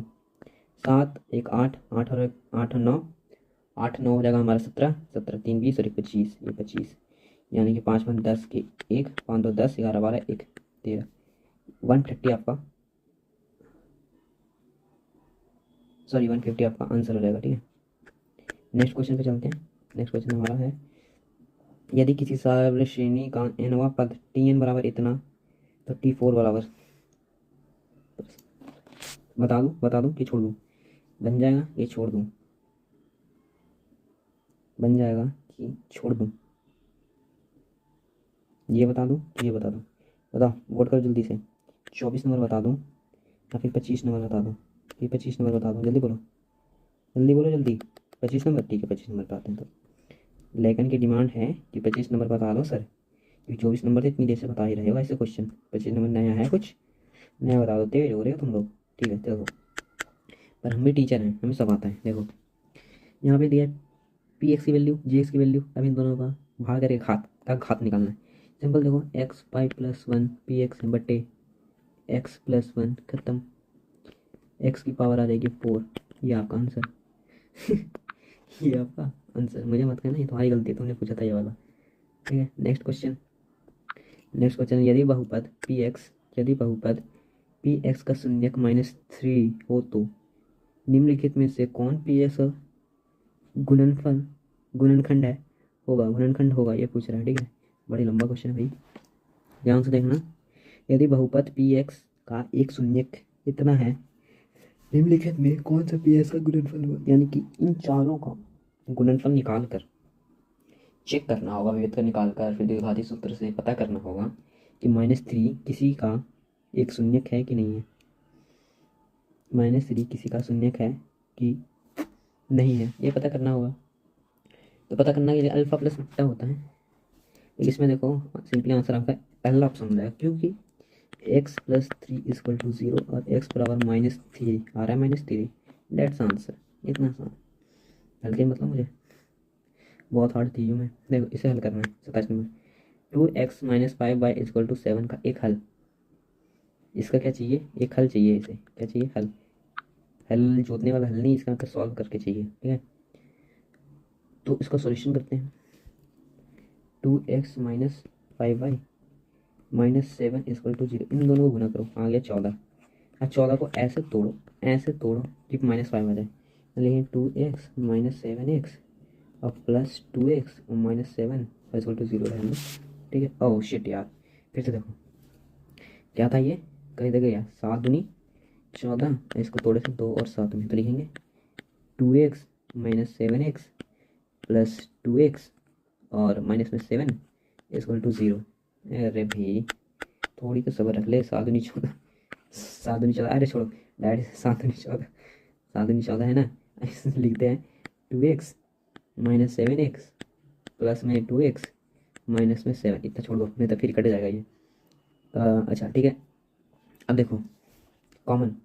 7 1 8, 8 और 8 और 9, 8 9 हो जाएगा हमारा 17, 17 3 20 और 1 25, ये 25, यानी कि 5 5 10 के 1, 5 2 10, 11 12 1 13, 130 आपका, सॉरी 150 आपका आंसर हो जाएगा, ठीक है। नेक्स्ट क्वेश्चन पे चलते हैं। नेक्स्ट क्वेश्चन हमारा है, यदि किसी सार्वलय श्रेणी का nवां पद Tn बराबर इतना, तो T4 बराबर, बता दूं कि छोड़ दूं? बन जाएगा ये, छोड़ दूं? बन जाएगा कि छोड़ दूं? ये बता दूं कि ये बता दूं? बताओ, वोट करो जल्दी से। 24 नंबर बता दूं या फिर 25 नंबर बता दूं? ये 25 नंबर बता दूं, जल्दी बोलो, जल्दी बोलो जल्दी। 25 नंबर, ठीक है, 25 नंबर बताते हैं। तो लेकिन की डिमांड है कि 25 नंबर बता दो सर, क्योंकि 24 नंबर तो इतनी देर से बता ही रहे हो ऐसे क्वेश्चन। 25 नंबर नया है, कुछ नया बता दो, तेज हो रहे हो तुम लोग, ठीक है देखो। पर हम भी टीचर हैं, हमें सब आता है। देखो यहाँ पे दिया है पी एक्स की वैल्यू, जी एक्स की वैल्यू, अब इन दोनों का भाग करके घात निकालना है। सिंपल देखो, एक्स 5 + 1 पी एक्स बटे एक्स + 1, खत्म, एक्स की पावर आ जाएगी 4, ये आपका आंसर। ये आपका आंसर, मुझे मत कहना ये तुम्हारी गलती है, तुमने पूछा था ये वाला, ठीक है। नेक्स्ट क्वेश्चन, यदि बहुपद पी एक्स का शून्यक -3 हो तो निम्नलिखित में से कौन पी एक्स का गुणनखंड होगा, ये पूछ रहा है, ठीक है। बड़ी लंबा क्वेश्चन है भाई, ध्यान से देखना। यदि बहुपद पी एक्स का एक शून्यक इतना है, निम्नलिखित में कौन सा पी एक्स का गुणनफल होगा, यानी कि इन चारों का गुणनफल निकाल कर चेक करना होगा, विभेद निकाल कर फिर द्विघाती सूत्र से पता करना होगा कि -3 किसी का एक शून्यक है कि नहीं है, -3 किसी का शून्यक है कि नहीं है, ये पता करना होगा। तो पता करने के लिए अल्फा प्लस बीटा होता है, तो इसमें देखो सिंपली आंसर आपका पहला ऑप्शन हो जाएगा, क्योंकि x + 3 = 0 और x बराबर -3 आ रहा है, -3, डेट्स आंसर। इतना आसान, हल्के मतलब मुझे बहुत हार्ड थी में। देखो इसे हल करना है 27 नंबर। 2x-5y = 7 का एक हल। इसका क्या चाहिए, एक हल चाहिए, इसे क्या चाहिए, हल। हल जोतने वाला हल नहीं, इसका मतलब सॉल्व करके चाहिए, ठीक है। तो इसका सॉल्यूशन करते हैं। 2x-5y-7 = 0, इन दोनों को गुना करो, आ गया 14। अब 14 को ऐसे तोड़ो, ऐसे तोड़ो कि -5 आ जाए, लेकिन 2x-7x और +2x-7 = 0 रहेंगे, ठीक है। ओह शिट यार, फिर से देखो क्या था ये, कहीं तक गया, 7 दूनी 14, इसको तोड़े से 2 और 7 में, तो लिखेंगे 2x-7x +2x और -7 = 0। अरे भाई थोड़ी तो सब्र रख ले, 7 दूनी 14, 7 दूनी 14, अरे छोड़ो डायरेक्ट 7 दूनी 14, 7 दूनी 14 है ना। लिखते हैं 2x-7x +2x-7, इतना छोड़ दो नहीं तो फिर कट जाएगा ये। अच्छा ठीक है, अब देखो कॉमन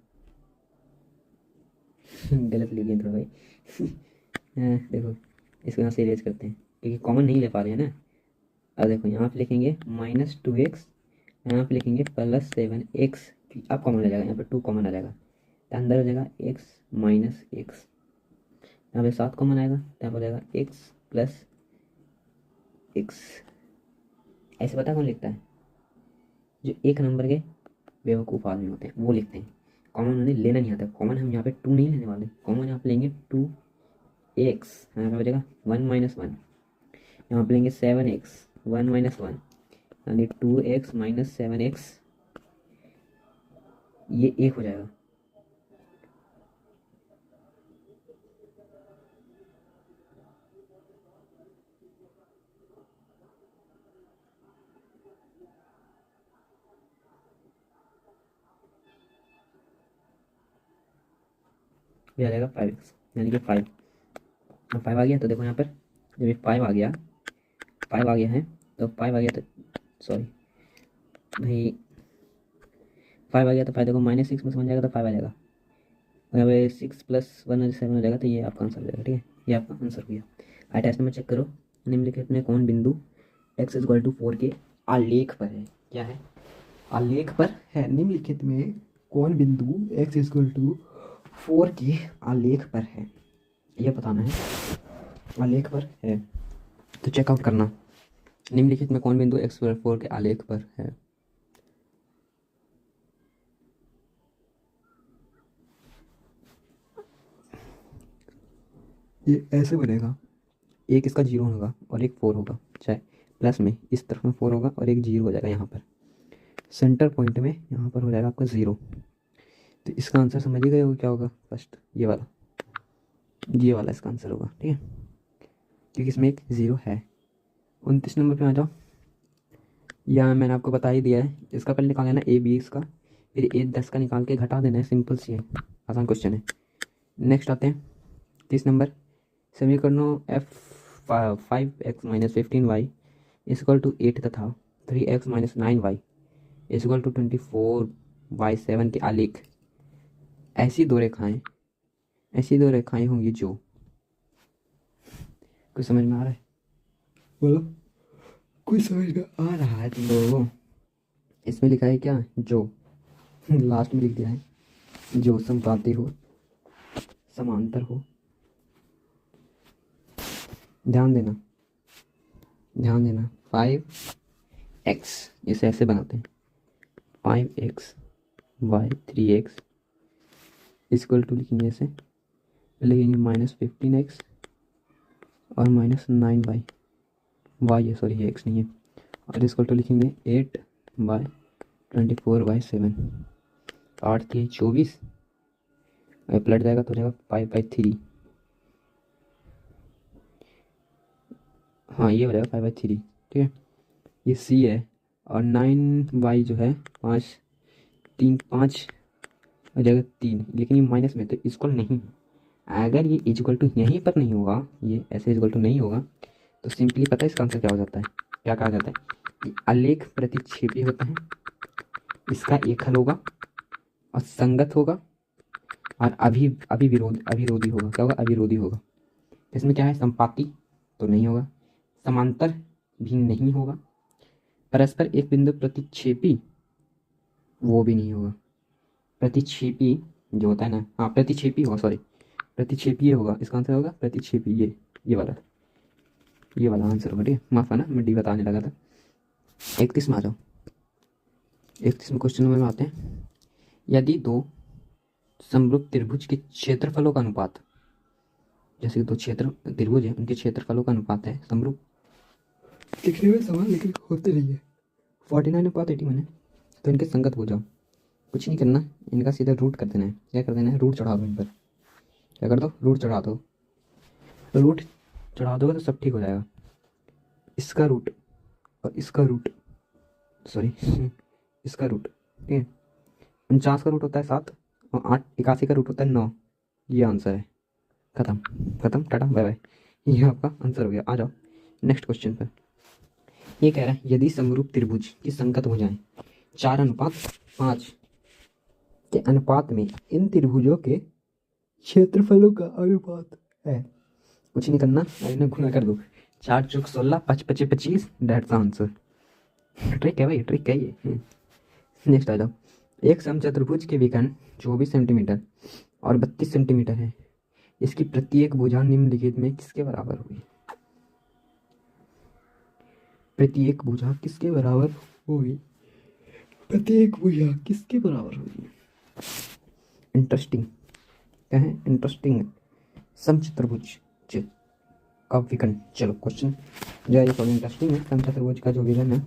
गलत लिख दिया थोड़ा भाई। देखो इसको यहाँ से इरेज करते हैं क्योंकि कॉमन नहीं ले पा रहे हैं ना। अब देखो यहाँ पे लिखेंगे -2x, यहाँ पे लिखेंगे +7x, अब कॉमन आ जाएगा, यहाँ पे 2 कॉमन आ जाएगा तो अंदर हो जाएगा x - x, यहाँ पे 7 कॉमन आएगा तो यहाँ पर हो जाएगा x + x। ऐसे पता कौन लिखता है, जो एक नंबर के बेवकूफ़ आदमी होते हैं वो लिखते हैं। कॉमन उन्हें लेना नहीं आता, कॉमन हम यहाँ पे 2 नहीं लेने वाले, कॉमन यहाँ पे लेंगे 2x, यहाँ पे हो जाएगा 1 - 1, यहाँ पे लेंगे 7x 1 - 1, यानी 2x - 7x, ये 1 हो जाएगा। ये आ जाएगा 5x, यानी कि 5, 5 आ गया। तो देखो यहाँ पर जब ये 5 आ गया, 5 आ गया है, तो 5 आ गया तो सॉरी भाई 5 आ गया तो 5 देखो -6 में समझ जाएगा तो 5 आ जाएगा, और यहाँ पे 6 + 1 7 हो जाएगा, तो ये आपका आंसर हो जाएगा, ठीक है। ये आपका आंसर हो गया। टेस्ट में चेक करो, निम्नलिखित में कौन बिंदु x = 4 के आलेख पर है, क्या है, आलेख पर है। निम्नलिखित में कौन बिंदु x = 4 के आलेख पर है, यह बताना है, आलेख पर है। तो चेकआउट करना, निम्नलिखित में कौन बिंदु x = 4 के आलेख पर है। ये ऐसे बनेगा, एक इसका 0 होगा और एक 4 होगा, चाहे प्लस में इस तरफ में 4 होगा और एक 0 हो जाएगा यहाँ पर सेंटर पॉइंट में, यहाँ पर हो जाएगा आपका 0। तो इसका आंसर समझिएगा ये क्या होगा, फर्स्ट ये वाला इसका आंसर होगा, ठीक है, क्योंकि इसमें एक 0 है। 29 नंबर पे आ जाओ, यहाँ मैंने आपको बता ही दिया है, इसका पहले निकाल लेना a20 का, फिर a10 का निकाल के घटा देना है, सिंपल सी है, आसान क्वेश्चन है। नेक्स्ट आते हैं 30 नंबर, समीकरणों f5x - 15y = 8 तथा 3x - 9y = 24y7 के आलेख। ऐसी दो रेखाएं होंगी जो, कुछ समझ में आ रहा है, बोलो कुछ समझ में आ रहा है तुम लोगों को। इसमें लिखा है क्या, जो लास्ट में लिख दिया है, जो समपाती हो, समांतर हो। ध्यान देना 5x, इसे ऐसे बनाते हैं 5x y 3x = लिखेंगे ऐसे, लिखेंगे -15x और -9y, y है सॉरी, ये x नहीं है, और इसको लिखेंगे 8y 24y7, 8 3 24, अगर पलट जाएगा तो हो जाएगा 5/3, हाँ ये हो जाएगा 5/3, ठीक है। ये c है, और 9y जो है 5 3 5 हो जाएगा 3, लेकिन ये माइनस में तो इसको नहीं, अगर ये = यहीं पर नहीं होगा, ये ऐसे = नहीं होगा, तो सिंपली पता है इसका आंसर क्या हो जाता है, क्या कहा जाता है, कि आलेख प्रतिक्षेपी होता है, इसका एक हल होगा और संगत होगा और अभिरोधी होगा, क्या होगा, अभिरोधी होगा। इसमें क्या है, संपाती, तो नहीं होगा, समांतर भी नहीं होगा, परस्पर एक बिंदु प्रतिच्छेपी वो भी नहीं होगा, प्रतिच्छेपी जो होता है ना, हाँ प्रतिच्छेपी होगा, सॉरी प्रतिच्छेपीय होगा, इसका आंसर होगा प्रतिच्छेपी, ये वाला आंसर होगा। ठीक है, माफ करना मैं डी बताने लगा था। 31 में आ जाओ, 31 में क्वेश्चन नंबर में आते हैं। यदि दो समरूप त्रिभुज के क्षेत्रफलों का अनुपात, जैसे कि दो क्षेत्र त्रिभुज है उनके क्षेत्रफलों का अनुपात है समरूप, लिखने में सवाल लेकिन होते नहीं है, 49:81 है, तो इनके संगत हो जाओ, कुछ नहीं करना, इनका सीधा रूट कर देना है। क्या कर देना है, रूट चढ़ा दो इन पर, क्या कर दो, रूट चढ़ा दो, रूट चढ़ा दोगे तो सब ठीक हो जाएगा। इसका रूट और इसका रूट, सॉरी इसका रूट, ठीक है, 49 का रूट होता है 7 और 8, 81 का रूट होता है 9, ये आंसर है। खत्म खत्म, टाटा बाय बाय, ये आपका आंसर हो गया। आ जाओ नेक्स्ट क्वेश्चन पर। ये कह रहा है यदि समरूप त्रिभुज की संगत हो जाए 4:5 के अनुपात में इन त्रिभुजों के क्षेत्रफलों का अनुपात है, कुछ नहीं करना, इन्हें गुणा कर दो, 4 चौक 16, 5 पचे 25, दैट्स आंसर। ट्रिक है भाई, ट्रिक है ये। नेक्स्ट आ जाओ। एक समचतुर्भुज के विकर्ण 24 सेंटीमीटर और 32 सेंटीमीटर है, इसकी प्रत्येक भुजा निम्नलिखित में किसके बराबर हुई, प्रत्येक भुजा किसके बराबर हुई, प्रत्येक भुजा किसके बराबर हुई। इंटरेस्टिंग, क्या है, इंटरेस्टिंग है। समचतुर्भुज का विकर्ण, चलो क्वेश्चन जो है थोड़ा इंटरेस्टिंग है। समचतुर्भुज का जो विकर्ण है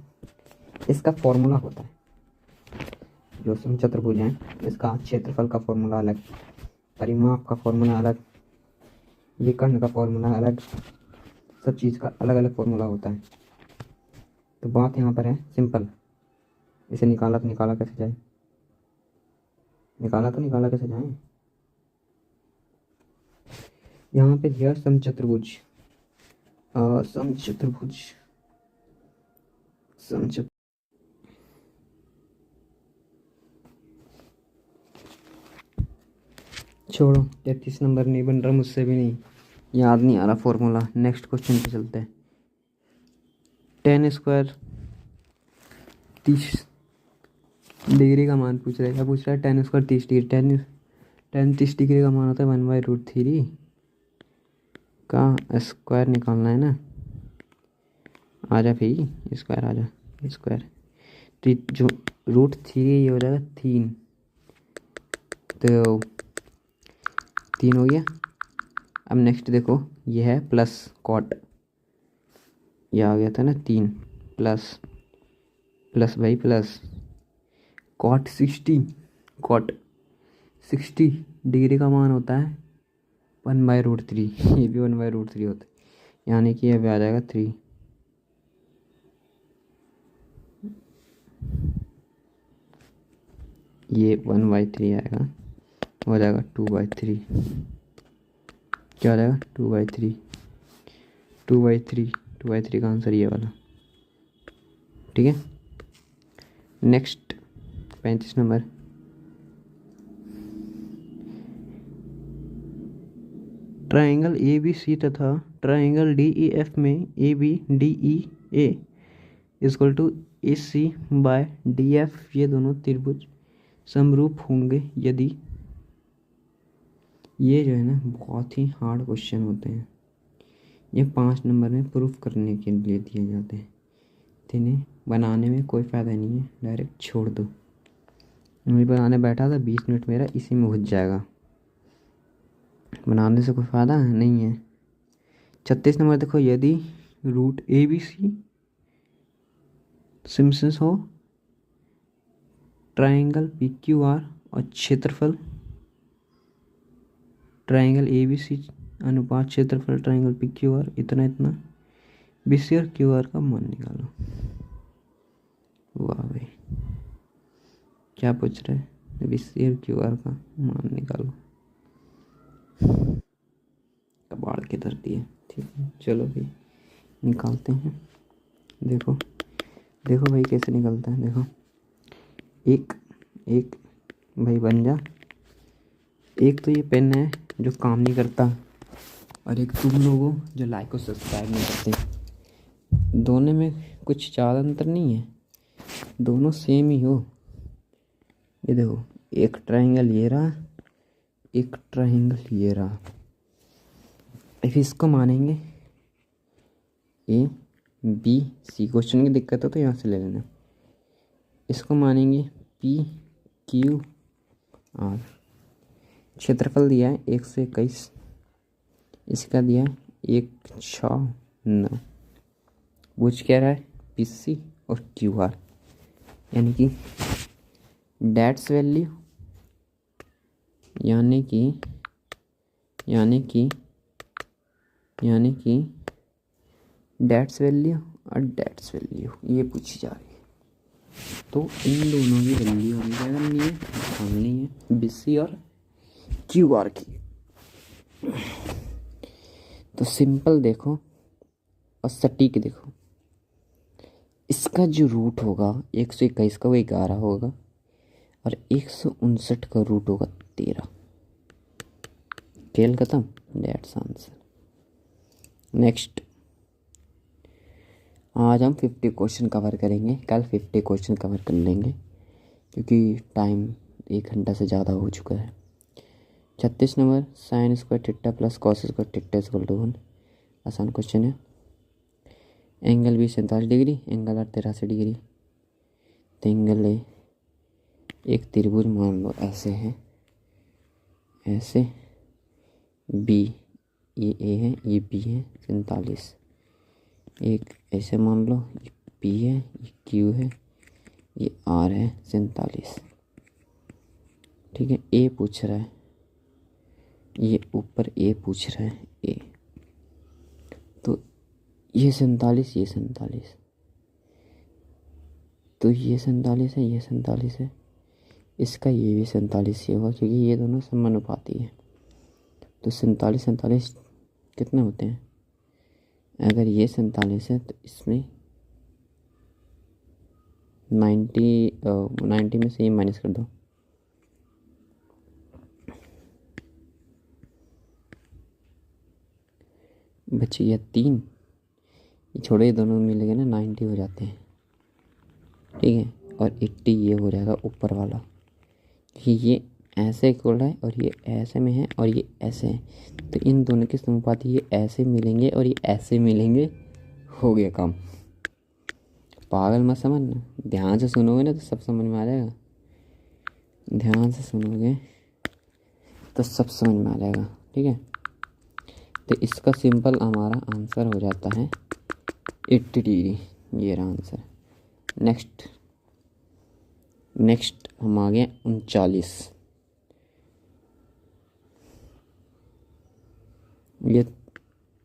इसका फॉर्मूला होता है, जो समचतुर्भुज है इसका क्षेत्रफल का फॉर्मूला अलग, परिमाप का फॉर्मूला अलग, विकर्ण का फॉर्मूला अलग, सब चीज़ का अलग अलग फॉर्मूला होता है। तो बात यहाँ पर है सिंपल, इसे निकाला तो निकाला कैसे जाए, निकाला तो निकाला कैसे जाए। यहाँ पे दिया समचतुर्भुज, समचतुर्भुज समचतुर्भुज छोड़ो, 33 नंबर नहीं बन रहा मुझसे भी, नहीं याद नहीं आ रहा फॉर्मूला। नेक्स्ट क्वेश्चन पे चलते हैं। 10 स्क्वायर 30 डिग्री का मान पूछ रहा है, क्या पूछ रहा है, 10 स्क्वायर 30 डिग्री, 10 30 डिग्री का मान होता है 1/√3 का स्क्वायर निकालना है ना। आ जा भाई, स्क्वायर आ जा, स्क्वायर तो जो √3 ये हो जाएगा 3, तो 3 हो गया। अब नेक्स्ट देखो, ये है प्लस कॉट, ये आ गया था ना 3 प्लस प्लस भाई प्लस कॉट 60 डिग्री का मान होता है 1/√3, ये भी 1/√3 होता है, यानी कि ये भी आ जाएगा 3, ये 1/3 आएगा, हो जाएगा 2/3, क्या हो जाएगा 2/3, 2/3 का आंसर ये वाला, ठीक है। Next 35 number. ट्राइंगल ABC तथा ट्राइंगल DEF में ABDEA इक्वल टू AC/DF, ये दोनों त्रिभुज समरूप होंगे यदि, ये जो है ना बहुत ही हार्ड क्वेश्चन होते हैं, ये 5 नंबर में प्रूफ करने के लिए दिए जाते हैं, इन्हें बनाने में कोई फ़ायदा नहीं है, डायरेक्ट छोड़ दो। मैं बनाने बैठा था 20 मिनट मेरा इसी में घुस जाएगा, बनाने से कोई फ़ायदा नहीं है। 36 नंबर देखो, यदि रूट ABC सिम्पसन्स हो ट्राइंगल PQR और क्षेत्रफल ट्राइंगल ABC अनुपात क्षेत्रफल ट्राइंगल PQR इतना इतना, BC और QR का मान निकालो। वाह भाई, क्या पूछ रहे हैं, BC और QR का मान निकालो, कबाड़ के धरती है, ठीक है। चलो भाई निकालते हैं, देखो देखो भाई कैसे निकलता है, देखो एक एक भाई बन जा। एक तो ये पेन है जो काम नहीं करता, और एक तुम लोगों जो लाइक और सब्सक्राइब नहीं करते। दोनों में कुछ ज़्यादा अंतर नहीं है, दोनों सेम ही हो। ये देखो, एक ट्रायंगल ये रहा, एक ट्रायंगल ये रहा। फिर इसको मानेंगे ए बी सी। क्वेश्चन की दिक्कत हो तो यहाँ से ले लेना। इसको मानेंगे पी क्यू आर। क्षेत्रफल दिया है 121, इसका दिया है 169। पूछ क्या रहा है, पी सी और क्यू आर, यानी कि डेट्स वैल्यू, यानी कि डेट्स वैल्यू और डेट्स वैल्यू ये पूछी जा रही है। तो इन दोनों की वैल्यू हमें क्या करनी है, निकालनी है, बी सी और क्यू आर की। तो सिंपल देखो और सटीक देखो। इसका जो रूट होगा 121 का वो 11 होगा, और 159 का रूट होगा 13। खेल खत्म, डेट्स आंसर। नेक्स्ट, आज हम 50 क्वेश्चन कवर करेंगे, कल 50 क्वेश्चन कवर कर लेंगे क्योंकि टाइम 1 घंटा से ज़्यादा हो चुका है। 36 number, sine square theta plus cos square theta equal to 1। आसान क्वेश्चन है। Angle B 47 degree, angle R 83 degree. तो एंगल ए एक त्रिभुज मान लो ऐसे है, ऐसे बी, ये ए है, ये बी है, 47। एक ऐसे मान लो, ये पी है, ये क्यू है, ये आर है, 47। ठीक है, ए पूछ रहा है, ये ऊपर ए पूछ रहा है, ए। तो ये 47, ये 47, तो ये 47 है, ये 47 है, इसका ये भी 47 ही होगा क्योंकि ये दोनों समानुपाती है। तो 47 47 कितने होते हैं, अगर ये 47 है तो इसमें 90 में से ये माइनस कर दो, बचे ये 3, ये छोड़े, ये दोनों मिलेंगे ना 90 हो जाते हैं। ठीक है, और 80 ये हो जाएगा ऊपर वाला, कि ये ऐसे इक्वल है और ये ऐसे में है और ये ऐसे है, तो इन दोनों के समानुपाती ये ऐसे मिलेंगे और ये ऐसे मिलेंगे। हो गया काम। पागल मत समझना, ध्यान से सुनोगे ना तो सब समझ में आ जाएगा। ध्यान से सुनोगे तो सब समझ में आ जाएगा। ठीक है, तो इसका सिंपल हमारा आंसर हो जाता है 80 डिग्री। ये रहा आंसर। नेक्स्ट हम आ गए 39। ये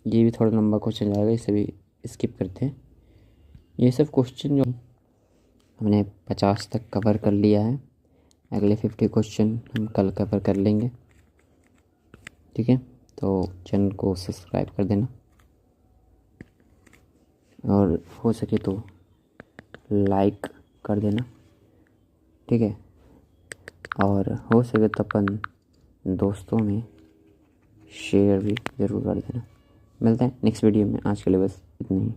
भी थोड़ा लंबा क्वेश्चन जाएगा, इसे भी स्किप करते हैं। ये सब क्वेश्चन जो हमने 50 तक कवर कर लिया है, अगले 50 क्वेश्चन हम कल कवर कर लेंगे। ठीक है, तो चैनल को सब्सक्राइब कर देना और हो सके तो लाइक कर देना। ठीक है, और हो सके तो अपन दोस्तों में शेयर भी ज़रूर कर देना। मिलते हैं नेक्स्ट वीडियो में, आज के लिए बस इतना ही।